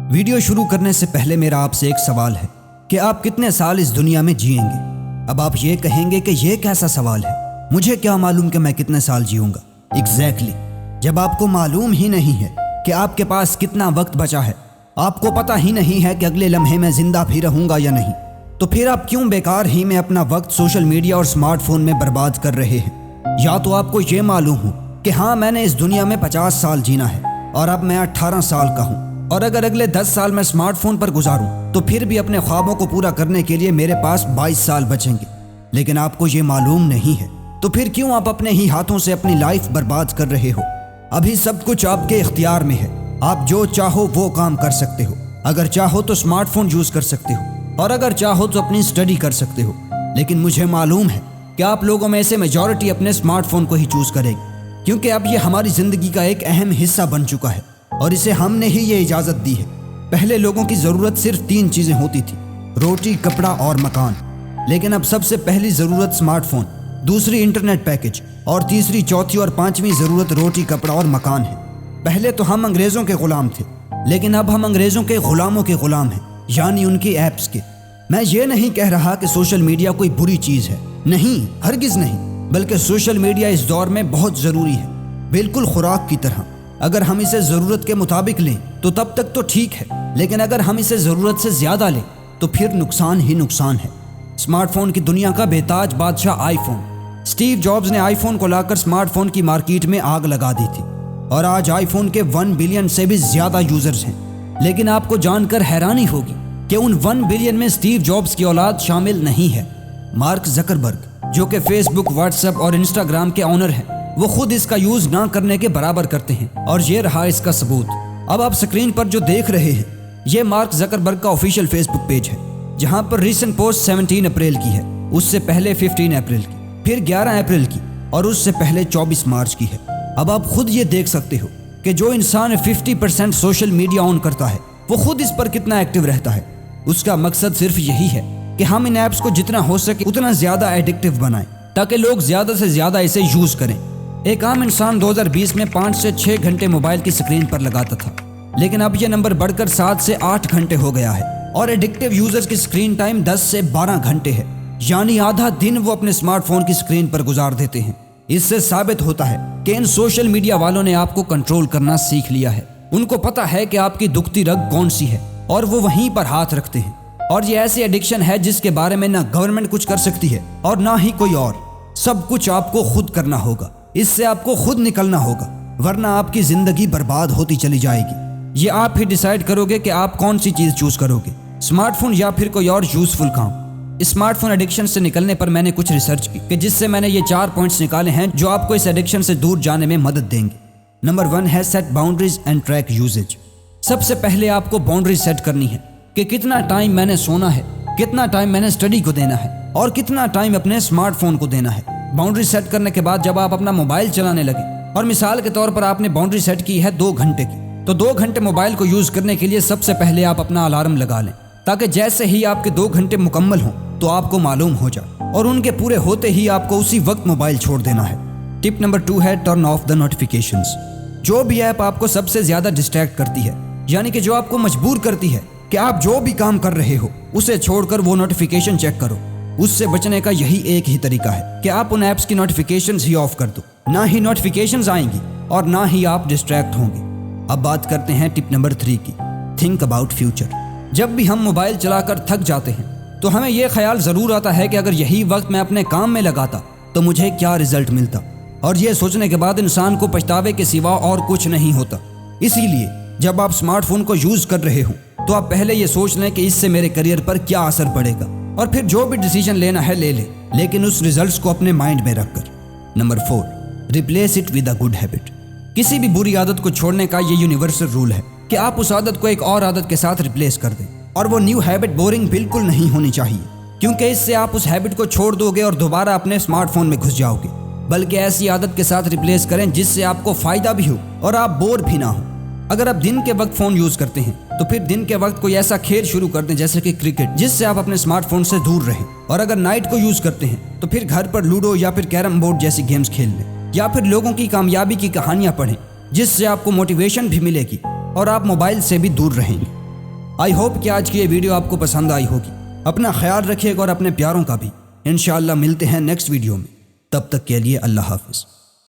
Video شروع کرنے سے پہلے میرا آپ سے ایک سوال ہے کہ آپ کتنے سال اس دنیا میں جئیں گے؟ اب آپ یہ کہیں گے کہ یہ کیسا سوال ہے، مجھے کیا معلوم کہ میں کتنے سال جیوں گا؟ ایگزیکٹلی، جب آپ کو معلوم ہی نہیں ہے کہ آپ کے پاس کتنا وقت بچا ہے، آپ کو پتہ ہی نہیں ہے کہ اگلے لمحے میں زندہ بھی رہوں گا یا نہیں، تو پھر آپ کیوں بیکار ہی میں اپنا وقت سوشل میڈیا اور سمارٹ فون میں برباد کر رہے ہیں؟ یا تو آپ کو یہ معلوم ہو کہ ہاں میں نے اس دنیا میں 50 سال جینا ہے اور اب میں 18 سال کا ہوں، اور اگر اگلے 10 سال میں سمارٹ فون پر گزاروں تو پھر بھی اپنے خوابوں کو پورا کرنے کے لیے میرے پاس 22 سال بچیں گے، لیکن آپ کو یہ معلوم نہیں ہے، تو پھر کیوں آپ اپنے ہی ہاتھوں سے اپنی لائف برباد کر رہے ہو؟ ابھی سب کچھ آپ کے اختیار میں ہے، آپ جو چاہو وہ کام کر سکتے ہو، اگر چاہو تو سمارٹ فون یوز کر سکتے ہو، اور اگر چاہو تو اپنی اسٹڈی کر سکتے ہو، لیکن مجھے معلوم ہے کہ آپ لوگوں میں سے میجورٹی اپنے سمارٹ فون کو ہی چوز کرے گی، کیونکہ اب یہ ہماری زندگی کا ایک اہم حصہ بن چکا ہے اور اسے ہم نے ہی یہ اجازت دی ہے۔ پہلے لوگوں کی ضرورت صرف 3 چیزیں ہوتی تھی، روٹی، کپڑا اور مکان، لیکن اب سب سے پہلی ضرورت سمارٹ فون، دوسری انٹرنیٹ پیکج، اور تیسری، چوتھی اور 5ویں ضرورت روٹی، کپڑا اور مکان ہے۔ پہلے تو ہم انگریزوں کے غلام تھے، لیکن اب ہم انگریزوں کے غلاموں کے غلام ہیں، یعنی ان کی ایپس کے۔ میں یہ نہیں کہہ رہا کہ سوشل میڈیا کوئی بری چیز ہے، نہیں، ہرگز نہیں، بلکہ سوشل میڈیا اس دور میں بہت ضروری ہے، بالکل خوراک کی طرح۔ اگر ہم اسے ضرورت کے مطابق لیں تو تب تک تو ٹھیک ہے، لیکن اگر ہم اسے ضرورت سے زیادہ لیں تو پھر نقصان ہی نقصان ہے۔ سمارٹ فون کی دنیا کا بے تاج بادشاہ آئی فون، اسٹیو جابز نے آئی فون کو لا کر سمارٹ فون کی مارکیٹ میں آگ لگا دی تھی، اور آج آئی فون کے 1 بلین سے بھی زیادہ یوزرز ہیں۔ لیکن آپ کو جان کر حیرانی ہوگی کہ ان 1 بلین میں اسٹیو جابز کی اولاد شامل نہیں ہے۔ مارک زکربرگ، جو کہ فیس بک، واٹس ایپ اور انسٹاگرام کے آنر ہیں، وہ خود اس کا یوز نہ کرنے کے برابر کرتے ہیں، اور یہ رہا اس کا ثبوت۔ اب آپ سکرین پر جو دیکھ رہے ہیں یہ مارک زکربرگ کا آفیشیل فیس بک پیج ہے، جہاں پر ریسنٹ پوسٹ 17 اپریل کی ہے، اس سے پہلے 15 اپریل کی، پھر 11 اپریل کی، اور اس سے پہلے 24 مارچ کی ہے۔ اب آپ خود یہ دیکھ سکتے ہو کہ جو انسان 50% سوشل میڈیا آن کرتا ہے وہ خود اس پر کتنا ایکٹیو رہتا ہے۔ اس کا مقصد صرف یہی ہے کہ ہم ان ایپس کو جتنا ہو سکے اتنا زیادہ ایڈکٹیو بنائیں تاکہ لوگ زیادہ سے زیادہ اسے یوز کریں۔ ایک عام انسان 2020 میں 5 سے 6 گھنٹے موبائل کی سکرین پر لگاتا تھا، لیکن اب یہ نمبر بڑھ کر 7 سے 8 گھنٹے ہو گیا ہے، اور ایڈکٹیو یوزرز کی سکرین ٹائم 10 سے 12 گھنٹے ہے، یعنی آدھا دن وہ اپنے سمارٹ فون کی سکرین پر گزار دیتے ہیں۔ اس سے ثابت ہوتا ہے کہ ان سوشل میڈیا والوں نے آپ کو کنٹرول کرنا سیکھ لیا ہے۔ ان کو پتہ ہے کہ آپ کی دکھتی رگ کون سی ہے، اور وہ وہیں پر ہاتھ رکھتے ہیں، اور یہ ایسی ایڈکشن ہے جس کے بارے میں نہ گورنمنٹ کچھ کر سکتی ہے اور نہ ہی کوئی اور۔ سب کچھ آپ کو خود کرنا ہوگا، اس سے آپ کو خود نکلنا ہوگا، ورنہ آپ کی زندگی برباد ہوتی چلی جائے گی۔ یہ آپ ہی ڈیسائیڈ کرو گے کہ آپ کون سی چیز چوز کرو گے، سمارٹ فون یا پھر کوئی اور یوزفل کام۔ اسمارٹ فون ایڈکشن سے نکلنے پر میں نے کچھ ریسرچ کی کہ جس سے میں نے یہ 4 پوائنٹس نکالے ہیں جو آپ کو اس ایڈکشن سے دور جانے میں مدد دیں گے۔ نمبر 1 ہے set boundaries and track usage. سب سے پہلے آپ کو باؤنڈریز سیٹ کرنی ہے کہ کتنا ٹائم میں نے سونا ہے، کتنا ٹائم میں نے اسٹڈی کو دینا ہے، اور کتنا ٹائم اپنے سمارٹ فون کو دینا ہے۔ باؤنڈری سیٹ کرنے کے بعد جب آپ اپنا موبائل چلانے لگے، اور مثال کے طور پر آپ نے باؤنڈری سیٹ کی ہے 2 گھنٹے کی، تو 2 گھنٹے موبائل کو یوز کرنے کے لیے سب سے پہلے آپ اپنا الارم لگا لیں، تاکہ جیسے ہی آپ کے 2 گھنٹے مکمل ہوں تو آپ کو معلوم ہو جائے، اور ان کے پورے ہوتے ہی آپ کو اسی وقت موبائل چھوڑ دینا ہے۔ ٹپ نمبر 2 ہے ٹرن آف دا نوٹیفیکیشنز۔ جو بھی ایپ آپ کو سب سے زیادہ ڈسٹریکٹ کرتی ہے، یعنی کہ جو آپ کو مجبور کرتی ہے کہ آپ جو بھی کام کر رہے ہو اسے چھوڑ کر وہ نوٹیفیکیشن چیک کرو، اس سے بچنے کا یہی ایک ہی طریقہ ہے کہ آپ ان ایپس کی نوٹیفیکیشنز ہی آف کر دو، نہ ہی نوٹیفیکیشنز آئیں گی اور نہ ہی آپ ڈسٹریکٹ ہوں گے۔ اب بات کرتے ہیں ٹپ نمبر 3 کی، تھنک اباؤٹ فیوچر۔ جب بھی ہم موبائل چلا کر تھک جاتے ہیں تو ہمیں یہ خیال ضرور آتا ہے کہ اگر یہی وقت میں اپنے کام میں لگاتا تو مجھے کیا رزلٹ ملتا، اور یہ سوچنے کے بعد انسان کو پچھتاوے کے سوا اور کچھ نہیں ہوتا۔ اسی لیے جب آپ سمارٹ فون کو یوز کر رہے ہوں تو آپ پہلے یہ سوچ لیں کہ اس سے میرے کیریئر پر کیا اثر پڑے گا، اور پھر جو بھی ڈیسیژن لینا ہے لے لیں، لیکن اس ریزلٹس کو اپنے مائنڈ میں رکھ کر۔ Number 4، replace it with a good habit. کسی بھی بری عادت کو چھوڑنے کا یہ یونیورسل رول ہے کہ آپ اس عادت کو ایک اور عادت کے ساتھ ریپلیس کر دیں، اور وہ نیو ہیبٹ بورنگ بالکل نہیں ہونی چاہیے، کیونکہ اس سے آپ اس ہیبٹ کو چھوڑ دو گے اور دوبارہ اپنے سمارٹ فون میں گھس جاؤ گے، بلکہ ایسی عادت کے ساتھ ریپلیس کریں جس سے آپ کو فائدہ بھی ہو اور آپ بور بھی نہ ہو۔ اگر آپ دن کے وقت فون یوز کرتے ہیں تو پھر دن کے وقت کوئی ایسا کھیل شروع کر دیں جیسے کہ کرکٹ، جس سے آپ اپنے سمارٹ فون سے دور رہیں، اور اگر نائٹ کو یوز کرتے ہیں تو پھر گھر پر لوڈو یا پھر کیرم بورڈ جیسی گیمز کھیل لیں، یا پھر لوگوں کی کامیابی کی کہانیاں پڑھیں جس سے آپ کو موٹیویشن بھی ملے گی اور آپ موبائل سے بھی دور رہیں گے۔ آئی ہوپ کہ آج کی یہ ویڈیو آپ کو پسند آئی ہوگی. اپنا خیال رکھیے گا اور اپنے پیاروں کا بھی. انشاءاللہ ملتے ہیں نیکسٹ ویڈیو میں. تب تک کے لیے اللہ حافظ.